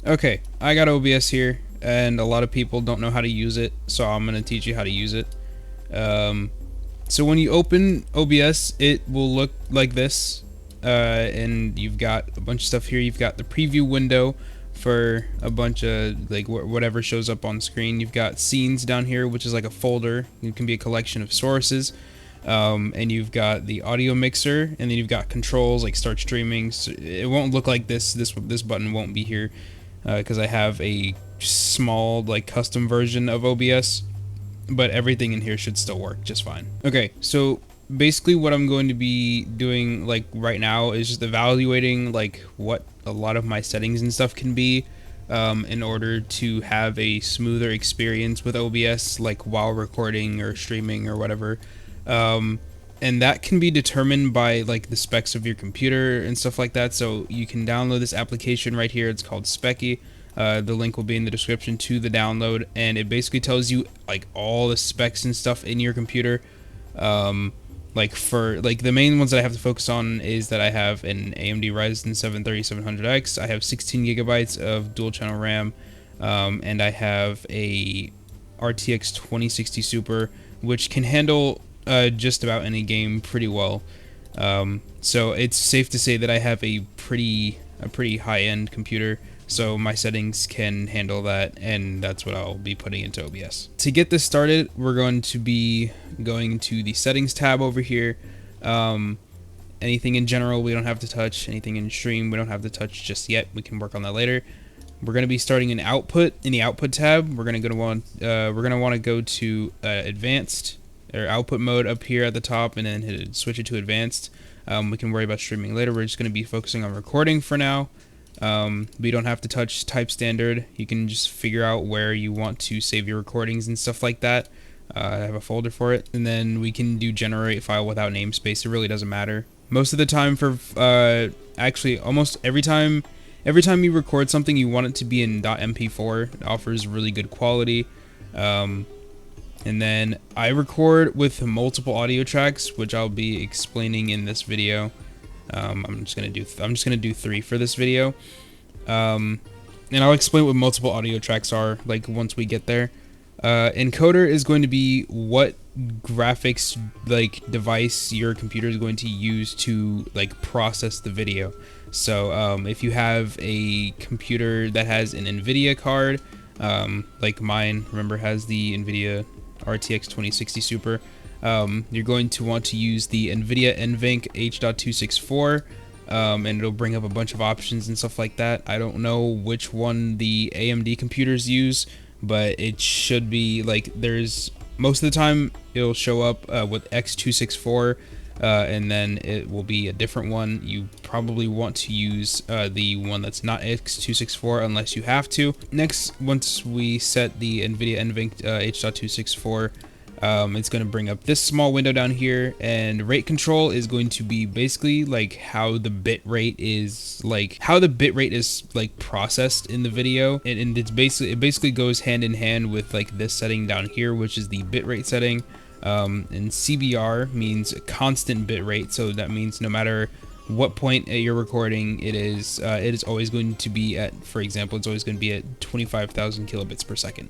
Okay, I got OBS here, and a lot of people don't know how to use it, so I'm going to teach you how to use it. So when you open OBS, it will look like this, and you've got a bunch of stuff here. You've got the preview window for a bunch of like whatever shows up on screen. You've got scenes down here, which is like a folder. It can be a collection of sources. And you've got the audio mixer, and then you've got controls like start streaming. So it won't look like this. This button won't be here because I have a small like custom version of OBS, but everything in here should still work just fine. Okay, so basically what I'm going to be doing like right now is just evaluating like what a lot of my settings and stuff can be in order to have a smoother experience with OBS, like while recording or streaming or whatever. And that can be determined by like the specs of your computer and stuff like that. So you can download this application right here. It's called Specky. The link will be in the description to the download, and it basically tells you like all the specs and stuff in your computer. Like for like the main ones that I have to focus on is that I have an AMD Ryzen 7 3700X. I have 16 gigabytes of dual channel RAM, and I have a RTX 2060 Super, which can handle just about any game pretty well. So it's safe to say that I have a pretty high-end computer, so my settings can handle that, and that's what I'll be putting into OBS. To get this started, we're going to be going to the settings tab over here. Anything in general we don't have to touch. Anything in stream we don't have to touch just yet. We can work on that later. We're going to be starting in output. In the output tab, we're going to want to go to advanced or output mode up here at the top, and then switch it to advanced. We can worry about streaming later. We're just going to be focusing on recording for now. We don't have to touch type standard. You can just figure out where you want to save your recordings and stuff like that. I have a folder for it, and then we can do generate file without namespace. It really doesn't matter. Most of the time for actually almost every time you record something, you want it to be in .mp4. It offers really good quality. And then I record with multiple audio tracks, which I'll be explaining in this video. I'm just gonna do 3 for this video, and I'll explain what multiple audio tracks are like once we get there. Encoder is going to be what graphics like device your computer is going to use to like process the video. So if you have a computer that has an NVIDIA card, like mine, remember, has the NVIDIA RTX 2060 Super, you're going to want to use the NVIDIA NVENC H.264, and it'll bring up a bunch of options and stuff like that. I don't know which one the AMD computers use, but it should be like there's most of the time it'll show up with X264, and then it will be a different one. You probably want to use the one that's not X264 unless you have to. Next, once we set the NVIDIA NVENC H.264, it's going to bring up this small window down here, and rate control is going to be basically like how the bit rate is processed in the video, and it basically goes hand in hand with like this setting down here, which is the bitrate setting. And CBR means constant bitrate, so that means no matter what point you're recording, it is always going to be at, for example, it's always going to be at 25,000 kilobits per second.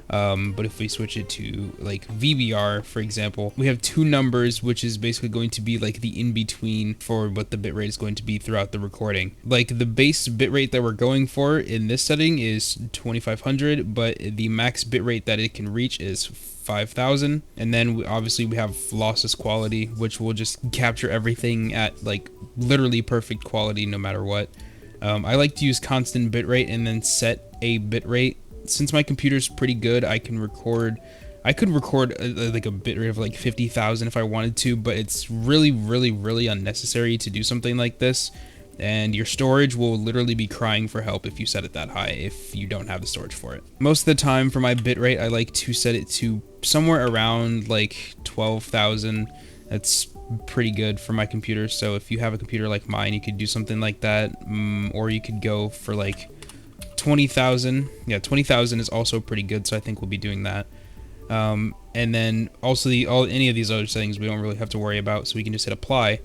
But if we switch it to like VBR, for example, we have 2 numbers, which is basically going to be like the in-between for what the bitrate is going to be throughout the recording. Like the base bitrate that we're going for in this setting is 2500, but the max bitrate that it can reach is 5000. And then obviously we have lossless quality, which will just capture everything at like literally perfect quality no matter what. I like to use constant bitrate and then set a bitrate. Since my computer's pretty good, I could record like a bitrate of like 50,000 if I wanted to, but it's really unnecessary to do something like this, and your storage will literally be crying for help if you set it that high if you don't have the storage for it. Most of the time for my bitrate, I like to set it to somewhere around like 12,000. That's pretty good for my computer. So if you have a computer like mine, you could do something like that, or you could go for like 20,000. Yeah, 20,000 is also pretty good, so I think we'll be doing that. And then also any of these other settings we don't really have to worry about, so we can just hit apply.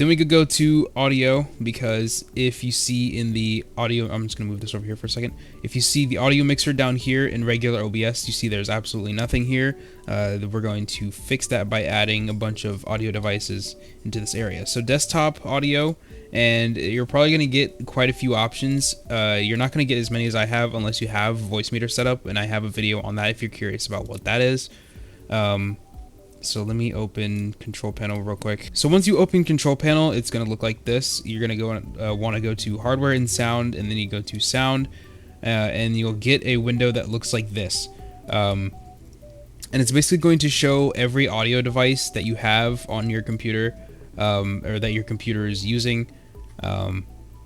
Then we could go to audio, because if you see in the audio, I'm just going to move this over here for a second. If you see the audio mixer down here in regular OBS, you see there's absolutely nothing here. We're going to fix that by adding a bunch of audio devices into this area. So desktop audio, and you're probably going to get quite a few options. You're not going to get as many as I have unless you have Voicemeeter set up, and I have a video on that if you're curious about what that is. So let me open control panel real quick. So once you open control panel, it's going to look like this. You're going to want to go to hardware and sound, and then you go to sound, and you'll get a window that looks like this. And it's basically going to show every audio device that you have on your computer, or that your computer is using.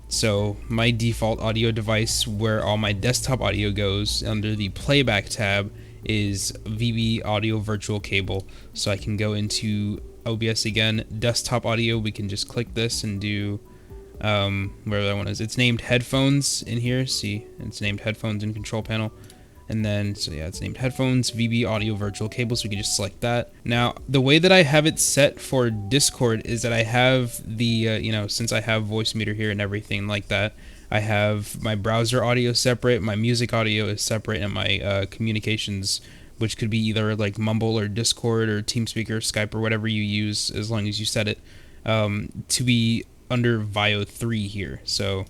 So my default audio device where all my desktop audio goes under the playback tab is VB audio virtual cable. So I can go into OBS again, desktop audio, we can just click this and do wherever that one is. It's named headphones in here. See, it's named headphones in control panel. And then, so yeah, it's named headphones, VB audio virtual cable, so we can just select that. Now, the way that I have it set for Discord is that I have the, you know, since I have Voicemeeter here and everything like that, I have my browser audio separate, my music audio is separate, and my communications, which could be either like Mumble or Discord or TeamSpeak or Skype or whatever you use, as long as you set it, to be under VIO 3 here. So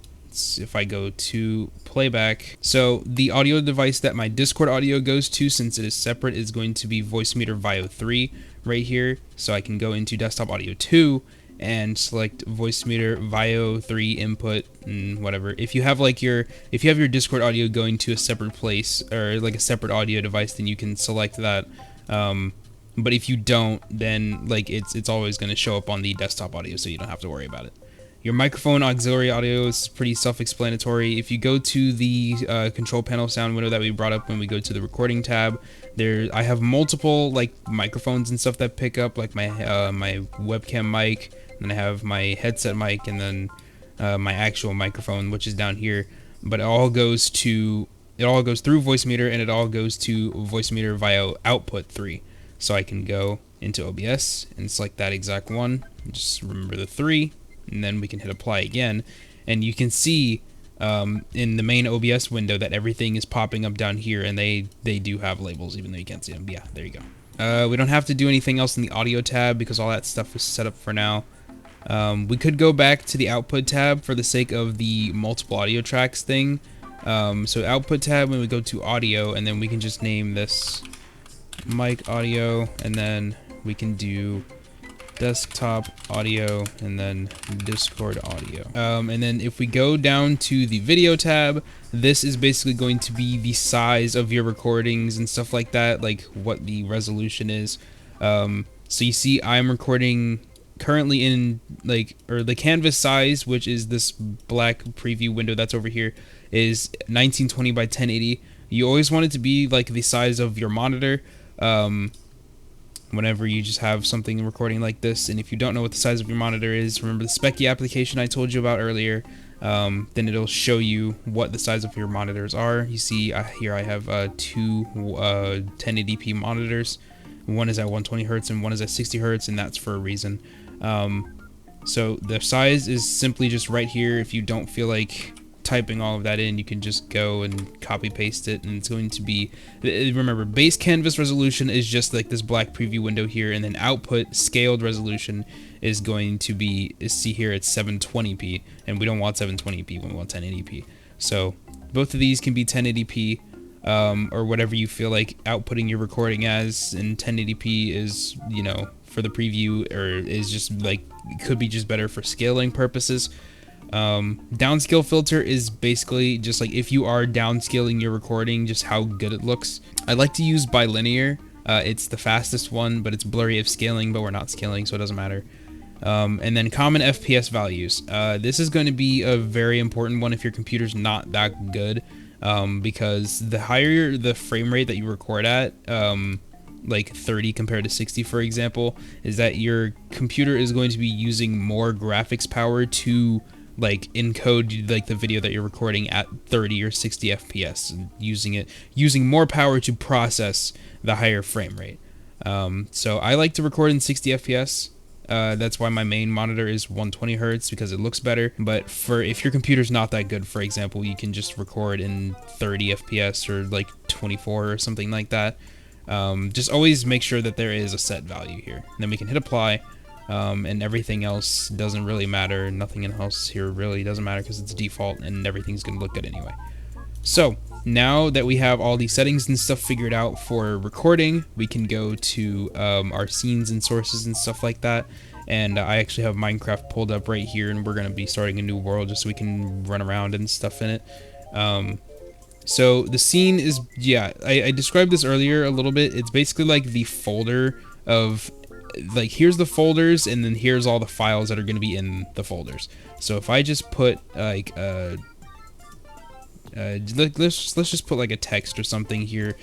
if I go to playback, so the audio device that my Discord audio goes to, since it is separate, is going to be Voicemeeter VIO 3 right here. So I can go into desktop audio 2 and select Voicemeeter VIO 3 input and whatever. If you have like your Discord audio going to a separate place or like a separate audio device, then you can select that. But if you don't, then like it's always going to show up on the desktop audio, so you don't have to worry about it. Your microphone auxiliary audio is pretty self-explanatory. If you go to the control panel sound window that we brought up when we go to the recording tab, I have multiple like microphones and stuff that pick up, like my my webcam mic, and I have my headset mic, and then my actual microphone, which is down here. But it all goes through Voicemeeter, and it all goes to Voicemeeter VIO output 3. So I can go into OBS and select that exact one. Just remember the 3. And then we can hit apply again, and you can see in the main OBS window that everything is popping up down here, and they do have labels even though you can't see them. But yeah, there you go. We don't have to do anything else in the audio tab because all that stuff is set up for now. We could go back to the output tab for the sake of the multiple audio tracks thing. So output tab, when we go to audio, and then we can just name this mic audio, and then we can do desktop audio, and then Discord audio. And then if we go down to the video tab, this is basically going to be the size of your recordings and stuff like that, like what the resolution is. So you see I'm recording currently in the canvas size, which is this black preview window that's over here, is 1920 by 1080. You always want it to be like the size of your monitor. Whenever you just have something recording like this, and if you don't know what the size of your monitor is, remember the Specky application I told you about earlier, then it'll show you what the size of your monitors are. You see here I have two 1080p monitors. One is at 120 Hertz and one is at 60 Hertz, and that's for a reason. So the size is simply just right here. If you don't feel like typing all of that in, you can just go and copy paste it, and it's going to be, remember, base canvas resolution is just like this black preview window here, and then output scaled resolution is going to be, see here, it's 720p, and we don't want 720p when we want 1080p. So both of these can be 1080p, or whatever you feel like outputting your recording as, and 1080p is, you know, for the preview, or is just like, it could be just better for scaling purposes. Downscale filter is basically just like if you are downscaling your recording, just how good it looks. I like to use bilinear. It's the fastest one, but it's blurry if scaling, but we're not scaling, so it doesn't matter. And then common FPS values. This is going to be a very important one if your computer's not that good, because the higher the frame rate that you record at, like 30 compared to 60, for example, is that your computer is going to be using more graphics power to like encode like the video that you're recording at 30 or 60 FPS, and using more power to process the higher frame rate. So I like to record in 60 FPS. That's why my main monitor is 120 hertz because it looks better. But for if your computer's not that good, for example, you can just record in 30 FPS or like 24 or something like that. Just always make sure that there is a set value here. And then we can hit apply, and everything else doesn't really matter. Nothing else here really doesn't matter because it's default and everything's gonna look good anyway. So now that we have all these settings and stuff figured out for recording, we can go to our scenes and sources and stuff like that. And I actually have Minecraft pulled up right here, and we're going to be starting a new world just so we can run around and stuff in it. So the scene is, yeah, I described this earlier a little bit. It's basically like the folder of, like, here's the folders, and then here's all the files that are going to be in the folders. So if I just put like let's just put like a text or something here,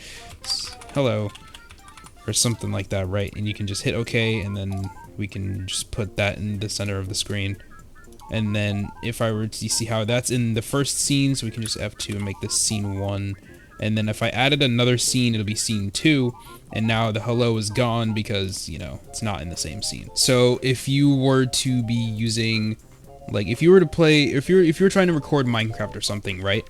hello, or something like that, right? And you can just hit OK, and then we can just put that in the center of the screen. And then if I were to see how that's in the first scene, so we can just F2 and make this scene 1. And then if I added another scene, it'll be scene 2. And now the hello is gone because, you know, it's not in the same scene. So if you were to be using, like, if you were to play, if you're trying to record Minecraft or something, right?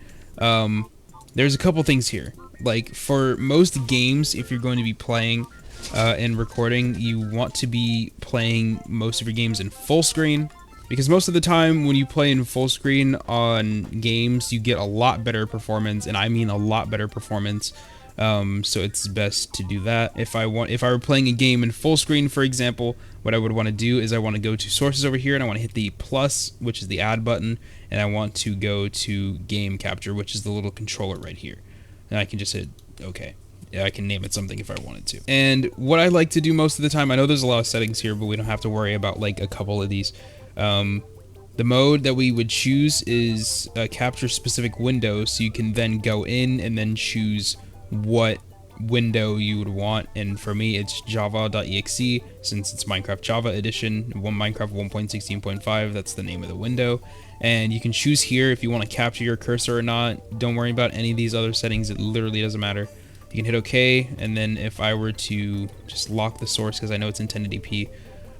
There's a couple things here. Like, for most games, if you're going to be playing and recording, you want to be playing most of your games in full screen, because most of the time when you play in full screen on games, you get a lot better performance, and I mean a lot better performance. So it's best to do that. If I were playing a game in full screen, for example, what I would want to do is I want to go to sources over here, and I want to hit the plus, which is the add button, and I want to go to game capture, which is the little controller right here. And I can just hit OK. Yeah, I can name it something if I wanted to. And what I like to do most of the time, I know there's a lot of settings here, but we don't have to worry about like a couple of these. The mode that we would choose is capture specific window, so you can then go in and then choose what window you would want. And for me, it's java.exe, since it's Minecraft Java edition, Minecraft 1.16.5, that's the name of the window. And you can choose here if you want to capture your cursor or not. Don't worry about any of these other settings, it literally doesn't matter. You can hit OK, and then if I were to just lock the source, because I know it's in 1080p,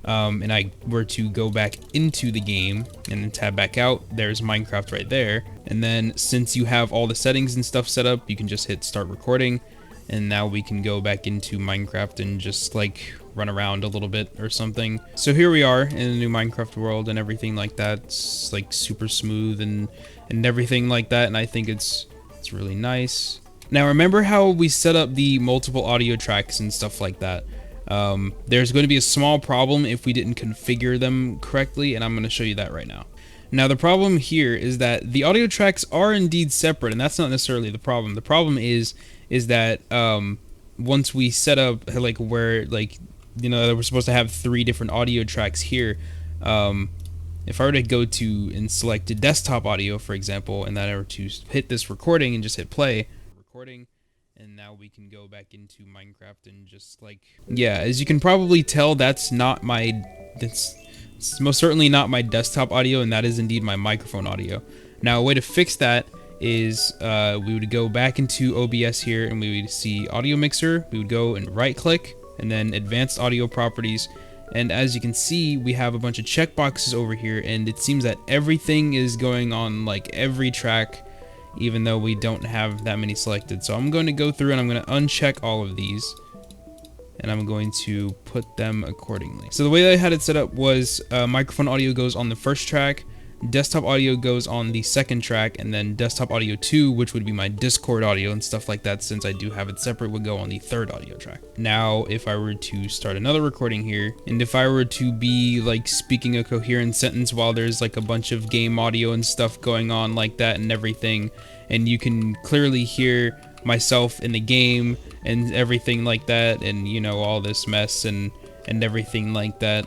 and I were to go back into the game and then tab back out, there's Minecraft right there. And then since you have all the settings and stuff set up, you can just hit start recording, and now we can go back into Minecraft and just like run around a little bit or something. So here we are in the new Minecraft world and everything like that. It's like super smooth and everything like that, and I think it's really nice. Now remember how we set up the multiple audio tracks and stuff like that? There's going to be a small problem if we didn't configure them correctly, and I'm going to show you that right now. Now the problem here is that the audio tracks are indeed separate, and that's not necessarily the problem. The problem is that once we set up like where, like, you know, we're supposed to have 3 different audio tracks here. If I were to go to and select a desktop audio, for example, and then I were to hit this recording and just hit play, recording, and now we can go back into Minecraft and just like, yeah, as you can probably tell, that's most certainly not my desktop audio, and that is indeed my microphone audio. Now a way to fix that is we would go back into OBS here, and we would see audio mixer, we would go and right click, and then advanced audio properties, and as you can see, we have a bunch of checkboxes over here, and it seems that everything is going on like every track, even though we don't have that many selected. So I'm going to go through and I'm going to uncheck all of these, and I'm going to put them accordingly. So the way that I had it set up was microphone audio goes on the first track, desktop audio goes on the second track, and then desktop audio 2, which would be my Discord audio and stuff like that, since I do have it separate, would go on the third audio track. Now if I were to start another recording here, and if I were to be like speaking a coherent sentence while there's like a bunch of game audio and stuff going on like that and everything, and you can clearly hear myself in the game and everything like that, and you know, all this mess and everything like that.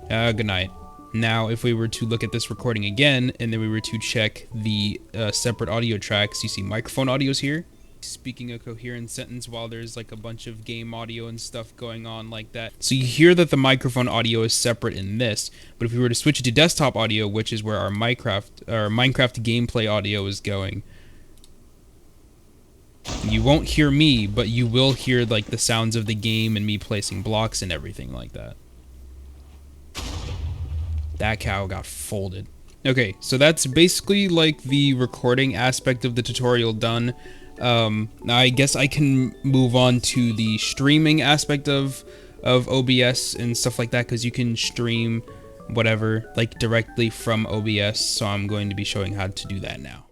Good night. Now if we were to look at this recording again, and then we were to check the separate audio tracks, you see microphone audios here, speaking a coherent sentence while there's like a bunch of game audio and stuff going on like that. So you hear that the microphone audio is separate in this, but if we were to switch it to desktop audio, which is where our Minecraft gameplay audio is going, You won't hear me, but you will hear like the sounds of the game and me placing blocks and everything like that. That cow got folded. Okay, so that's basically like the recording aspect of the tutorial done. Now I guess I can move on to the streaming aspect of OBS and stuff like that, because you can stream whatever like directly from OBS, so I'm going to be showing how to do that now.